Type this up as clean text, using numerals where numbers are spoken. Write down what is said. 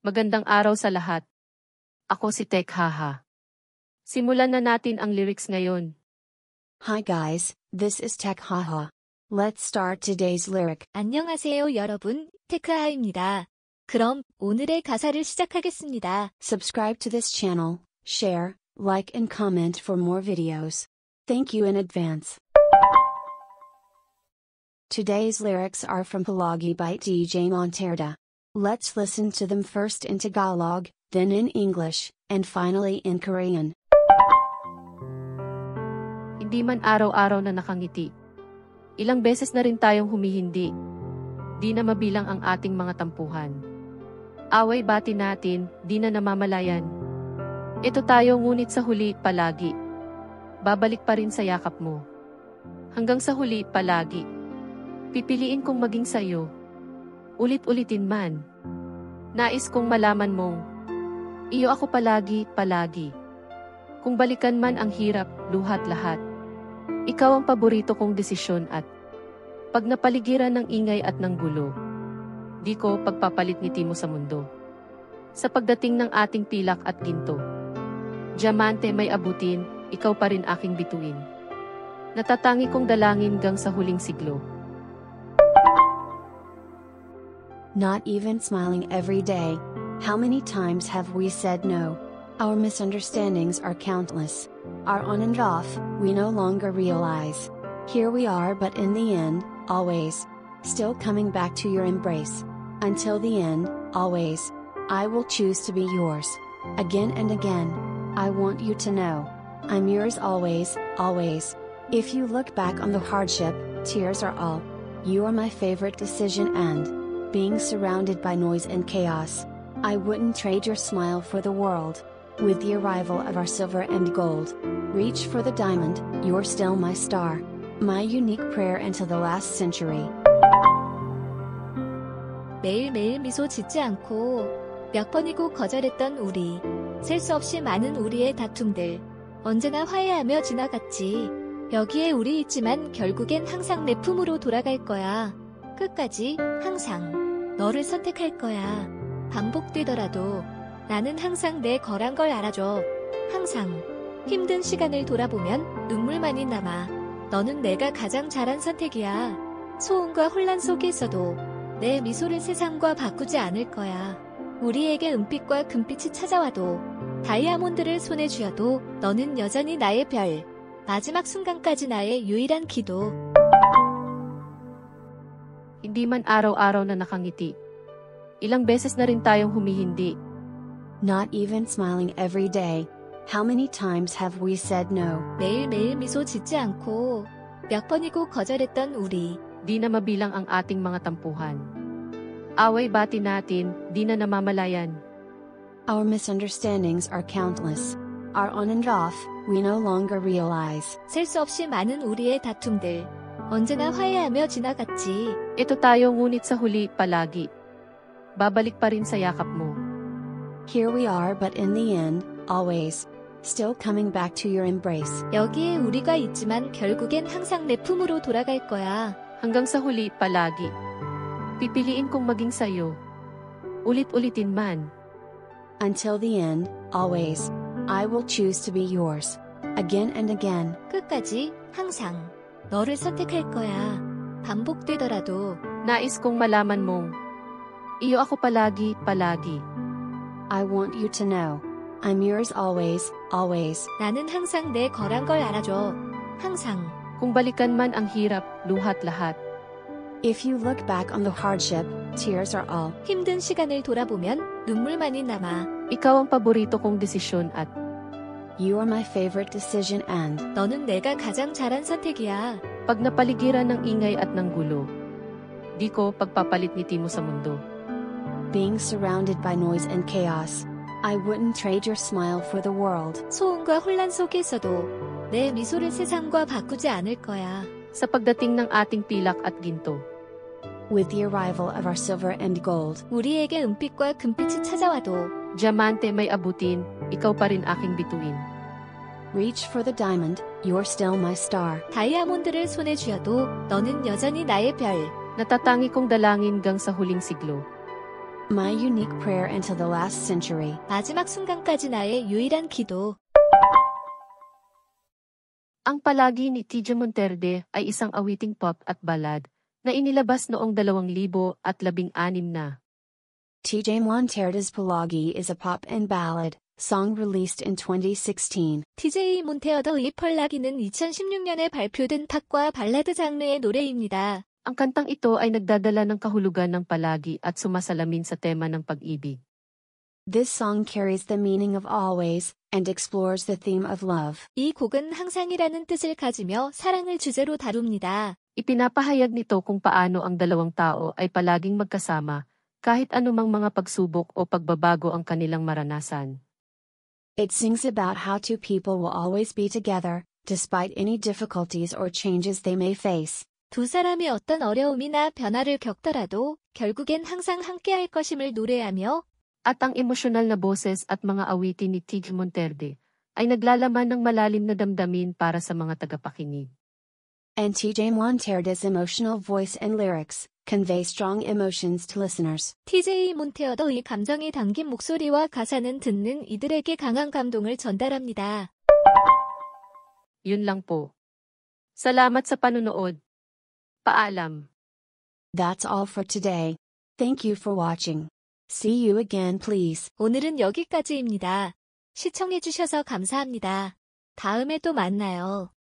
Magandang araw sa lahat. Ako si Tek Haha. Simulan na natin ang lyrics ngayon. Hi guys, this is Tech Haha. Let's start today's lyric. 안녕하세요 여러분, 테크하입니다. 그럼 오늘의 가사를 시작하겠습니다. Subscribe to this channel, share, like and comment for more videos. Thank you in advance. Today's lyrics are from Palagi by DJ Monterda. Let's listen to them first in Tagalog, then in English, and finally in Korean. Hindi man araw-araw na nakangiti. Ilang beses na rin tayong humihindi. Di na mabilang ang ating mga tampuhan. Away bati natin, di na namamalayan. Ito tayo ngunit sa huli palagi. Babalik pa rin sa yakap mo. Hanggang sa huli palagi. Pipiliin kong maging sayo. Ulit-ulitin man. Nais kong malaman mong iyo ako palagi, palagi. Kung balikan man ang hirap, luhat lahat. Ikaw ang paborito kong desisyon at pag napaligiran ng ingay at ng gulo, di ko pagpapalit ngiti mo sa mundo. Sa pagdating ng ating pilak at ginto, diamante may abutin, ikaw pa rin aking bituin. Natatangi kong dalangin gang sa huling siglo. Not even smiling every day. How many times have we said no? Our misunderstandings are countless. Our on and off, we no longer realize. Here we are, but in the end, always. Still coming back to your embrace. Until the end, always. I will choose to be yours. Again and again. I want you to know. I'm yours always, always. If you look back on the hardship, tears are all. You are my favorite decision and being surrounded by noise and chaos. I wouldn't trade your smile for the world. With the arrival of our silver and gold, reach for the diamond, you're still my star. My unique prayer until the last century. 매일매일 미소 짓지 않고 몇 번이고 거절했던 우리. 셀 수 없이 많은 우리의 다툼들. 언제나 화해하며 지나갔지. 여기에 우리 있지만 결국엔 항상 내 품으로 돌아갈 거야. 끝까지 항상 너를 선택할 거야. 반복되더라도 나는 항상 내 거란 걸 알아줘. 항상 힘든 시간을 돌아보면 눈물만이 남아. 너는 내가 가장 잘한 선택이야. 소음과 혼란 속에서도 내 미소를 세상과 바꾸지 않을 거야. 우리에게 은빛과 금빛이 찾아와도 다이아몬드를 손에 쥐어도 너는 여전히 나의 별. 마지막 순간까지 나의 유일한 기도. Hindi man araw-araw na nakangiti. Ilang beses na rin tayong humihindi. Not even smiling every day. How many times have we said no? 매일매일 미소 짓지 않고 몇 번이고 거절했던 우리. Di na mabilang ang ating mga tampuhan. Away bati natin, di na namamalayan. Our misunderstandings are countless. Our on and off, we no longer realize. 셀 수 없이 많은 우리의 다툼들. 언제나 화해하며 지나갔지. Ito tayo ngunit sa huli palagi. Babalik pa rin sa yakap mo. Here we are, but in the end, always. Still coming back to your embrace. 여기에 우리가 있지만 결국엔 항상 내 품으로 돌아갈 거야. Hanggang sa huli palagi. Pipiliin kong maging sayo. Ulit-ulitin man. Until the end, always. I will choose to be yours. Again and again. 끝까지 항상 너를 선택할 거야. 반복되더라도 Nais kong malaman mong iyo ako palagi, palagi. I want you to know. I'm yours always, always. 나는 항상 내 거란 걸 알아줘. 항상 Kung balikan man ang hirap, luhat lahat. If you look back on the hardship, tears are all. 힘든 시간을 돌아보면 눈물만이 남아. Ikaw ang paborito kong desisyon at You are my favorite decision and 너는 내가 가장 잘한 선택이야. pag napaligiran ng ingay at ng gulo, di ko pagpapalit ngiti mo sa mundo. being surrounded by noise and chaos. I wouldn't trade your smile for the world. 소음과 혼란 속에서도 내 미소를 세상과 바꾸지 않을 거야. Sa pagdating ng ating pilak at ginto, With the arrival of our silver and gold, 우리에게 은빛과 금빛이 찾아와도 diamante may abutin, ikaw pa rin aking bituin. reach for the diamond, you're still my star. 다이아몬드를 손에 쥐어도 너는 여전히 나의 별. Natatangi kong dalangin gang sa huling siglo. My unique prayer until the last century. 마지막 순간까지 나의 유일한 기도. Ang palagi ni TJ Monterde ay isang awiting pop at ballad na inilabas noong 2016 na. TJ Monterde's Palagi is a pop and ballad song released in 2016. TJ 몬테어더의 펄라기는 2016년에 발표된 팝과 발라드 장르의 노래입니다. Ang kantang ito ay nagdadala ng kahulugan ng palagi at sumasalamin sa tema ng pag-ibig. This song carries the meaning of always and explores the theme of love. 이 곡은 항상이라는 뜻을 가지며 사랑을 주제로 다룹니다. Ipinapahayag nito kung paano ang dalawang tao ay palaging magkasama kahit anumang mga pagsubok o pagbabago ang kanilang maranasan. It sings about how two people will always be together, despite any difficulties or changes they may face. 두 사람이 어떤 어려움이나 변화를 겪더라도 결국엔 항상 함께할 것임을 노래하며 At ang emosyonal na boses at mga awitin ni TJ Monterde ay naglalaman ng malalim na damdamin para sa mga tagapakinig. And TJ Monterde's emotional voice and lyrics convey strong emotions to listeners. TJ 몬테어더의 감정이 담긴 목소리와 가사는 듣는 이들에게 강한 감동을 전달합니다. Yun lang po. Salamat sa panunood. Paalam. That's all for today. Thank you for watching. See you again, please. 오늘은 여기까지입니다. 시청해주셔서 감사합니다. 다음에 또 만나요.